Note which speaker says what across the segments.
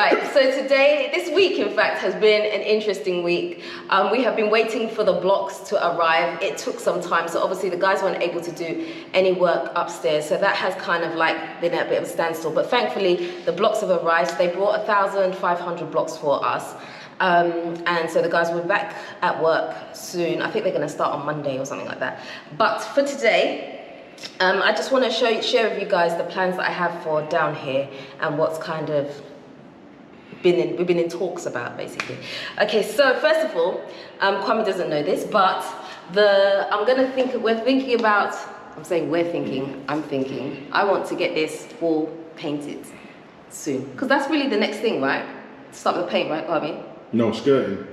Speaker 1: Right, so this week in fact has been an interesting week. We have been waiting for the blocks to arrive. It took some time, so obviously the guys weren't able to do any work upstairs, so that has kind of like been at a bit of a standstill. But thankfully the blocks have arrived. They brought 1,500 blocks for us. And so the guys will be back at work soon. I think they're going to start on Monday or something like that. But for today, I just want to share with you guys the plans that I have for down here and what's kind of we've been in talks about, basically. Okay, so first of all, Kwame doesn't know this, but I'm thinking I want to get this wall painted soon, because that's really the next thing, right? Start with the paint, right, Kwame?
Speaker 2: No, skirting.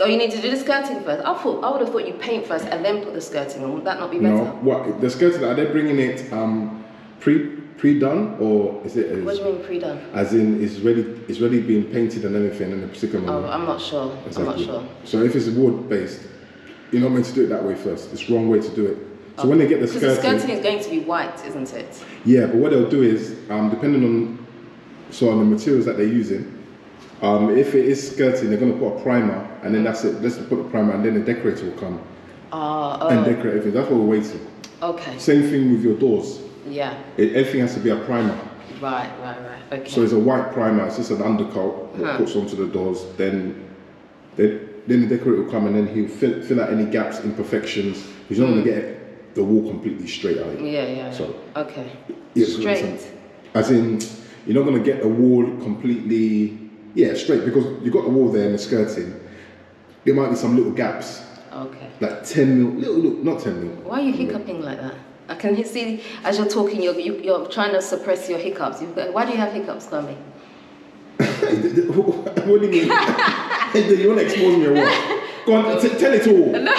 Speaker 1: Oh, you need to do the skirting first. I would have thought you paint first and then put the skirting on. Would that not be better?
Speaker 2: No, what, the skirting, are they bringing it pre-done, or is it?
Speaker 1: What do you mean pre-done?
Speaker 2: As in, it's ready being painted and everything, and the sticker on.
Speaker 1: Oh, I'm not sure. Exactly. I'm not sure.
Speaker 2: So if it's wood-based, you're not meant to do it that way first. It's the wrong way to do it. So when they get the skirting...
Speaker 1: Because the skirting is going to be white, isn't it?
Speaker 2: Yeah, but what they'll do is, depending on the materials that they're using, if it is skirting, they're going to put a primer, and then that's it. Let's put the primer, and then the decorator will come and decorate everything. That's what we're waiting.
Speaker 1: Okay.
Speaker 2: Same thing with your doors.
Speaker 1: Yeah.
Speaker 2: Everything has to be a primer.
Speaker 1: Right. Okay.
Speaker 2: So it's a white primer. It's just an undercoat that puts onto the doors. Then the decorator will come, and then he'll fill out any gaps, imperfections. He's not going to get the wall completely straight out.
Speaker 1: Yeah. So okay.
Speaker 2: Yeah,
Speaker 1: straight.
Speaker 2: As in, you're not going to get the wall completely. Yeah, straight, because you've got the wall there and the skirting. There might be some little gaps.
Speaker 1: Okay.
Speaker 2: Like 10 mil, not 10 mil.
Speaker 1: Why are you hiccuping like that? I can see as you're talking, you're trying to suppress your hiccups. Why do you have hiccups, Kwame?
Speaker 2: What do you mean? You want to expose me or what? Go on, tell it all.
Speaker 1: No,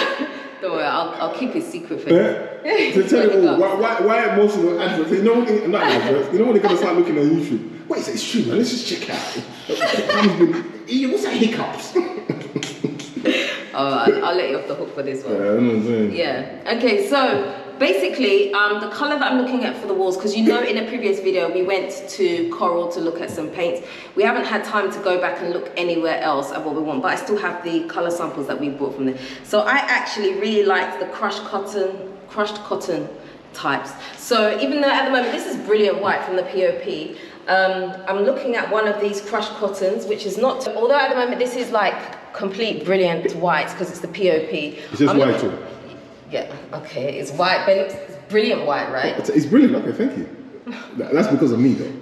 Speaker 1: don't worry, I'll keep it secret for
Speaker 2: you. Tell it all. Why most of the adverts, not adverts, when they're going to start looking on YouTube. Wait, it's true, man, let's just check out. What's that hiccups?
Speaker 1: I'll let you off the hook for this one.
Speaker 2: Yeah, I know what I'm saying.
Speaker 1: Yeah. Okay, so basically, the colour that I'm looking at for the walls, because in a previous video we went to Coral to look at some paints. We haven't had time to go back and look anywhere else at what we want, but I still have the colour samples that we bought from there. So I actually really liked the crushed cotton types. So even though at the moment this is brilliant white from the POP, I'm looking at one of these crushed cottons, which is not, although at the moment this is like complete brilliant white because it's the POP.
Speaker 2: It's just white too.
Speaker 1: Yeah, okay, it's white, but it's brilliant white, right?
Speaker 2: It's brilliant, okay, thank you. That's because of me though.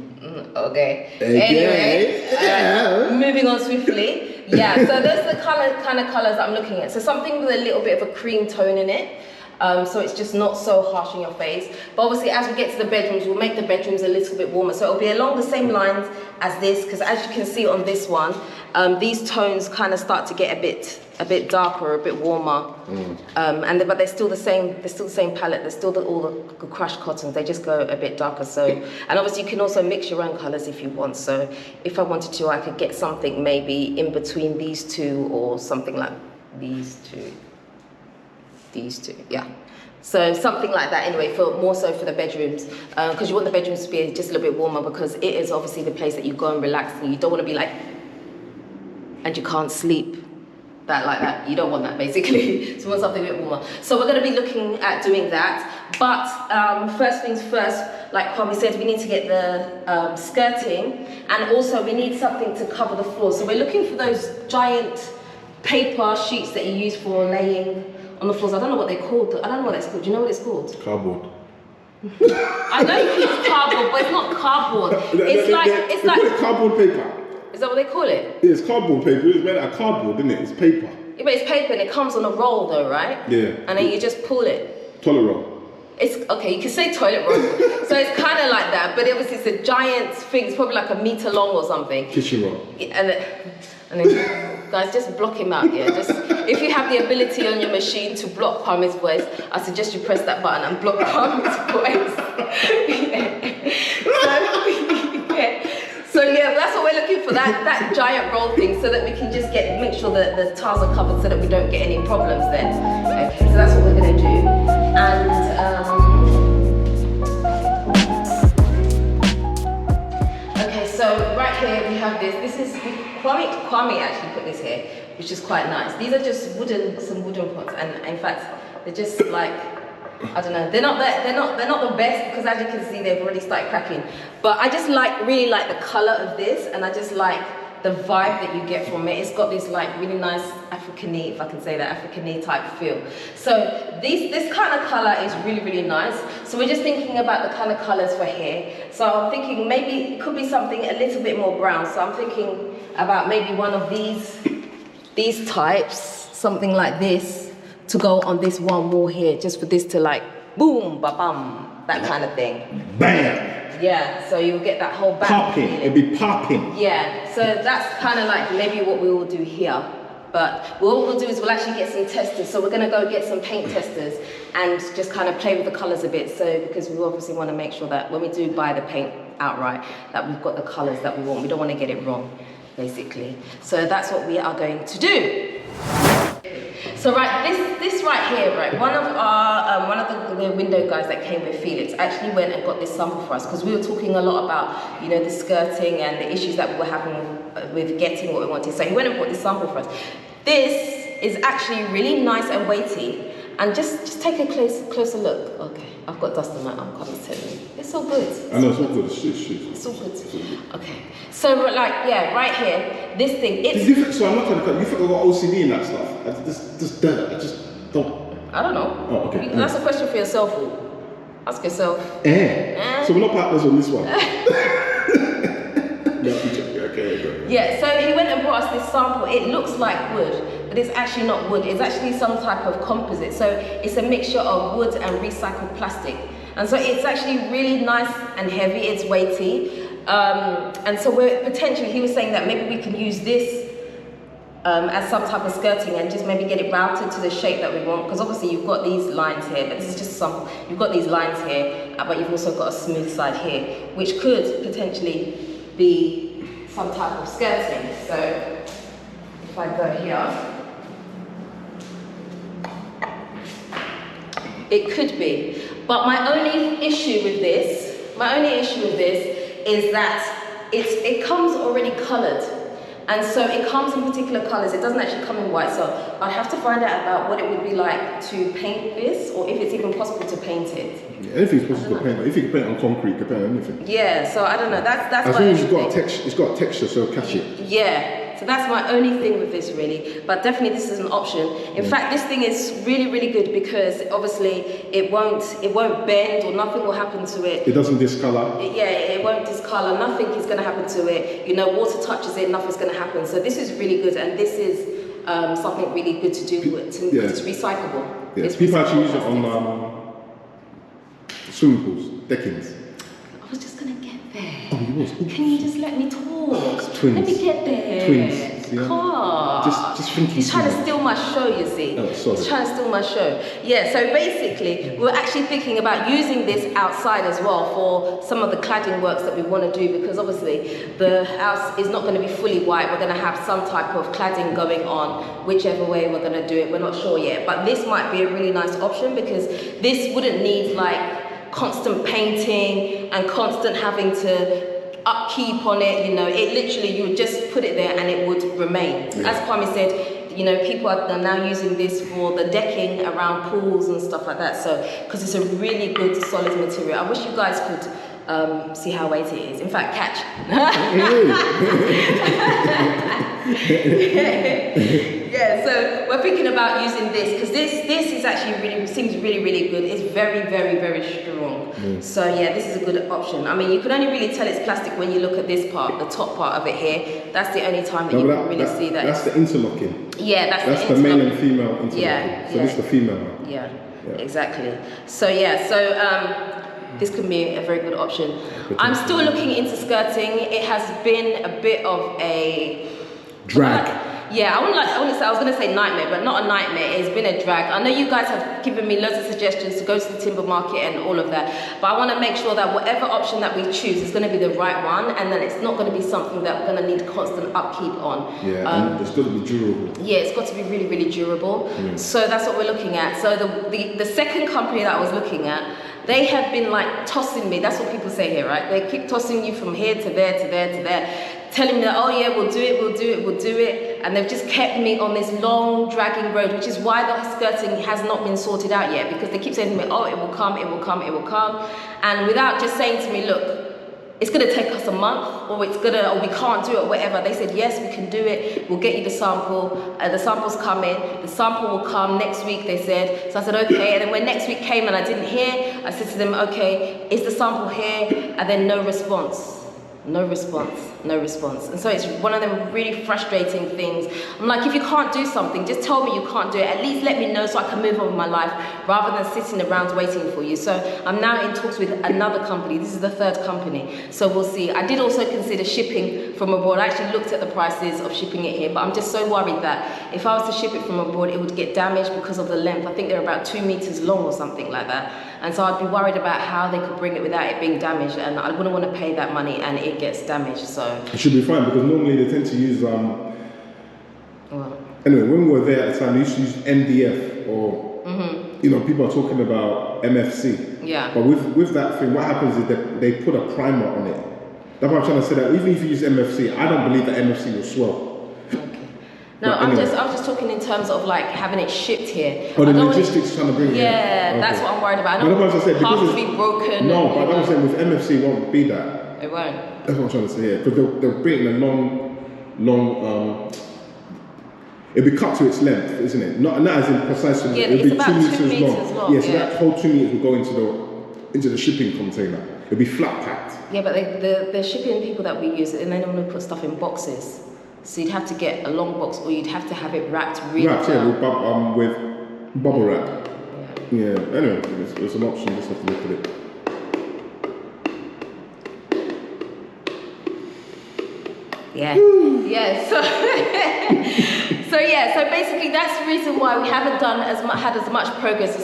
Speaker 1: Okay. Anyway, moving on swiftly. Yeah, so there's the kind of colours that I'm looking at. So something with a little bit of a cream tone in it. So it's just not so harsh in your face. But obviously as we get to the bedrooms, we'll make the bedrooms a little bit warmer. So it'll be along the same lines as this, because as you can see on this one, these tones kind of start to get a bit darker, a bit warmer. But they're still the same palette. They're still all the crushed cottons. They just go a bit darker. So, and obviously you can also mix your own colors if you want. So if I wanted to, I could get something maybe in between these two, or something like these two, yeah. So something like that anyway, more so for the bedrooms, because you want the bedrooms to be just a little bit warmer, because it is obviously the place that you go and relax, and you don't want to be like, and you can't sleep like that. You don't want that, basically. So you want something a bit warmer. So we're going to be looking at doing that. But first things first, like Kwame said, we need to get the skirting, and also we need something to cover the floor. So we're looking for those giant paper sheets that you use for laying on the floors. I don't know what they're called. I don't know what it's called. Do you know what it's called?
Speaker 2: Cardboard.
Speaker 1: I know it's cardboard, but it's not cardboard. It's like
Speaker 2: cardboard paper.
Speaker 1: Is that what they call it?
Speaker 2: Yeah, it's cardboard paper. It's made out of cardboard, isn't it? It's paper.
Speaker 1: Yeah, but it's paper and it comes on a roll though, right?
Speaker 2: Yeah.
Speaker 1: And then you just pull it.
Speaker 2: Toilet roll.
Speaker 1: It's okay, you can say toilet roll. So it's kind of like that, but it's a giant thing. It's probably like a meter long or something.
Speaker 2: Kitchen roll.
Speaker 1: Yeah, and then guys, just block him out. Yeah, just if you have the ability on your machine to block Kwame's voice, I suggest you press that button and block Kwame's voice. So yeah, that's what we're looking for, that giant roll thing, so that we can just make sure that the tiles are covered, so that we don't get any problems then. Okay, so that's what we're gonna do. And okay, so right here we have this this. This is Kwame actually put this here, which is quite nice. These are just some wooden pots, and in fact, they're just like, I don't know. They're not the best because as you can see, they've already started cracking. But I just really like the color of this, and I just like the vibe that you get from it. It's got this like really nice African-y, if I can say that, African-y type feel. So this kind of color is really nice. So we're just thinking about the kind of colors for here. So I'm thinking maybe it could be something a little bit more brown. So I'm thinking about maybe one of these types, something like this, to go on this one wall here, just for this to like boom, ba bum, that kind of thing.
Speaker 2: Bam!
Speaker 1: Yeah, so you'll get that whole bang.
Speaker 2: Popping, it'll be popping.
Speaker 1: Yeah, so that's kind of like maybe what we will do here. But what we'll do is we'll actually get some testers. So we're gonna go get some paint testers and just kind of play with the colors a bit. So because we obviously want to make sure that when we do buy the paint outright, that we've got the colors that we want. We don't want to get it wrong, basically. So that's what we are going to do. So right, this right here, right, one of the window guys that came with Felix actually went and got this sample for us because we were talking a lot about, you know, the skirting and the issues that we were having with getting what we wanted. So he went and bought this sample for us. This is actually really nice and weighty, and just take a closer look. Okay, I've got dust on my arm, can't tell you. It's all good.
Speaker 2: I know, it's all good. It's
Speaker 1: all good. Okay, so like, yeah, right here, this thing, it's...
Speaker 2: So I'm not trying to cut, you think I've got OCD in that stuff? I just don't.
Speaker 1: I don't know.
Speaker 2: Oh, okay.
Speaker 1: That's a question for yourself. Ask yourself.
Speaker 2: So we're not partners on this one. Okay.
Speaker 1: Yeah, so he went and brought us this sample. It looks like wood, but it's actually not wood. It's actually some type of composite. So it's a mixture of wood and recycled plastic. And so it's actually really nice and heavy. It's weighty. And so we're potentially, he was saying that maybe we can use this as some type of skirting and just maybe get it routed to the shape that we want, because obviously you've got these lines here, but this is just you've got these lines here, but you've also got a smooth side here, which could potentially be some type of skirting. So if I go here, it could be. But my only issue with this is that it comes already coloured. And so it comes in particular colours. It doesn't actually come in white. So I'd have to find out about what it would be like to paint this, or if it's even possible to paint it.
Speaker 2: Yeah, anything's possible to paint. If you can paint it on concrete, you can paint it on anything.
Speaker 1: Yeah, so I don't know. That's
Speaker 2: as long as it's got a texture, so catch it.
Speaker 1: Yeah. So that's my only thing with this, really. But definitely this is an option. In fact, this thing is really good because obviously it won't bend, or nothing will happen to it.
Speaker 2: It doesn't discolor.
Speaker 1: It won't discolor. Nothing is going to happen to it. You know, water touches it, nothing's going to happen. So this is really good, and this is something really good to do. It's recyclable.
Speaker 2: Yeah.
Speaker 1: It's
Speaker 2: people
Speaker 1: recyclable
Speaker 2: actually use it on swimming pools, deckings.
Speaker 1: I was just going to get there.
Speaker 2: Oh, you was.
Speaker 1: Can you just let me talk?
Speaker 2: Twins.
Speaker 1: Let me get there.
Speaker 2: Twins. Yeah.
Speaker 1: God.
Speaker 2: Just thinking.
Speaker 1: He's trying to steal my show, you see.
Speaker 2: Oh, sorry.
Speaker 1: He's trying to steal my show. Yeah, so basically, we're actually thinking about using this outside as well for some of the cladding works that we want to do, because obviously the house is not going to be fully white. We're going to have some type of cladding going on, whichever way we're going to do it. We're not sure yet. But this might be a really nice option, because this wouldn't need like constant painting and constant having to upkeep on it. You know, it literally, you would just put it there and it would remain.
Speaker 2: Yeah.
Speaker 1: As Kwame said, you know, people are now using this for the decking around pools and stuff like that. So, because it's a really good solid material. I wish you guys could see how weighty it is. In fact, catch. Yeah, so we're thinking about using this, because this is actually seems really good. It's very strong. So yeah, this is a good option. I mean, you can only really tell it's plastic when you look at this part, the top part of it here. That's the only time that you can really see that.
Speaker 2: That's the interlocking.
Speaker 1: Yeah, that's
Speaker 2: the male and female interlocking.
Speaker 1: Yeah,
Speaker 2: so this is the female one.
Speaker 1: Yeah, exactly. So yeah, this can be a very good option. I'm still looking into skirting. It has been a bit of a
Speaker 2: drag.
Speaker 1: Yeah, I was going to say nightmare, but not a nightmare. It's been a drag. I know you guys have given me loads of suggestions to go to the timber market and all of that, but I want to make sure that whatever option that we choose is going to be the right one, and then it's not going to be something that we're going to need constant upkeep on.
Speaker 2: Yeah, and it's got to be durable.
Speaker 1: Yeah, it's got to be really durable. So that's what we're looking at. So the second company that I was looking at, they have been like tossing me. That's what people say here, right? They keep tossing you from here to there to there to there, telling me that, oh yeah, we'll do it, and they've just kept me on this long dragging road, which is why the skirting has not been sorted out yet, because they keep saying to me, oh, it will come, and without just saying to me, look, it's going to take us a month, or we can't do it, or whatever. They said, yes, we can do it. We'll get you the sample. The samples come in. The sample will come next week, they said. So I said, okay. And then when next week came and I didn't hear, I said to them, okay, is the sample here? And then no response. No response. And so it's one of them really frustrating things. I'm like, if you can't do something, just tell me you can't do it. At least let me know so I can move on with my life rather than sitting around waiting for you. So I'm now in talks with another company. This is the third company. So we'll see. I did also consider shipping from abroad. I actually looked at the prices of shipping it here, but I'm just so worried that if I was to ship it from abroad, it would get damaged because of the length. I think they're about 2 meters long or something like that. And so I'd be worried about how they could bring it without it being damaged, and I wouldn't want to pay that money and it gets damaged. So
Speaker 2: it should be fine, because normally they tend to use anyway, when we were there at the time, they used to use MDF, or you know, people are talking about MFC.
Speaker 1: Yeah.
Speaker 2: But with that thing, what happens is that they put a primer on it. That's what I'm trying to say, that even if you use MFC, I don't believe that MFC will swell.
Speaker 1: No, I'm just talking in terms of like having it shipped here.
Speaker 2: Oh, the logistics trying to bring it in.
Speaker 1: Yeah, okay. That's what I'm worried about. I don't want half to be broken.
Speaker 2: No, but I'm saying with MFC, it won't be that.
Speaker 1: It won't.
Speaker 2: That's what I'm trying to say here. Because they'll bring in a long, it'll be cut to its length, isn't it? Not as in precisely.
Speaker 1: Yeah,
Speaker 2: it'll
Speaker 1: it's
Speaker 2: be
Speaker 1: about 2 meters long.
Speaker 2: Yeah, so that whole 2 meters will go into the shipping container. It'll be flat packed.
Speaker 1: Yeah, but the shipping people that we use, and they normally put stuff in boxes. So you'd have to get a long box, or you'd have to have it wrapped really well.
Speaker 2: With bubble wrap. Yeah. Anyway, it's an option. Just have to look at it.
Speaker 1: Yeah. Yeah. So basically that's the reason why we haven't had as much progress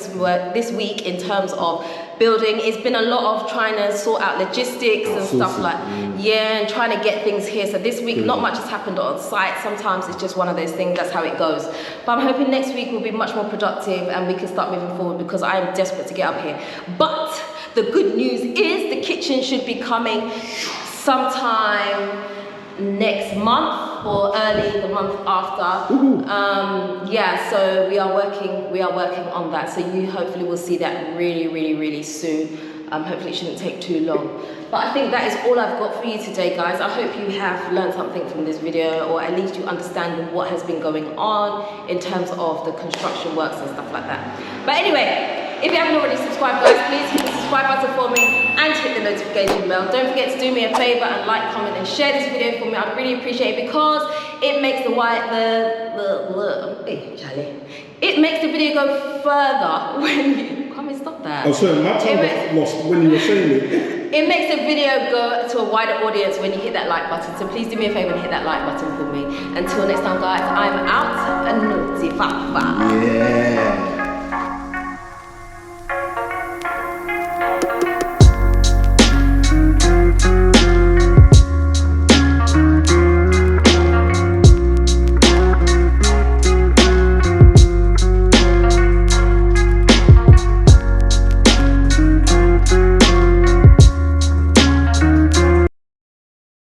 Speaker 1: this week in terms of building. It's been a lot of trying to sort out logistics and stuff like and trying to get things here. So this week not much has happened on site. Sometimes it's just one of those things, that's how it goes. But I'm hoping next week will be much more productive and we can start moving forward, because I am desperate to get up here. But the good news is the kitchen should be coming sometime next month or early the month after. So we are working on that, so you hopefully will see that really soon. Hopefully it shouldn't take too long. But I think that is all I've got for you today, guys. I hope you have learned something from this video, or at least you understand what has been going on in terms of the construction works and stuff like that. But anyway, if you haven't already subscribed, guys, please hit the subscribe button for me and hit the notification bell. Don't forget to do me a favor and like, comment, and share this video for me. I'd really appreciate it, because it makes it makes the video go further when you come and stop that.
Speaker 2: Oh, sorry, my tongue was lost when you were saying it.
Speaker 1: It makes the video go to a wider audience when you hit that like button. So please do me a favor and hit that like button for me. Until next time, guys, I'm out. A naughty fafa.
Speaker 2: Yeah.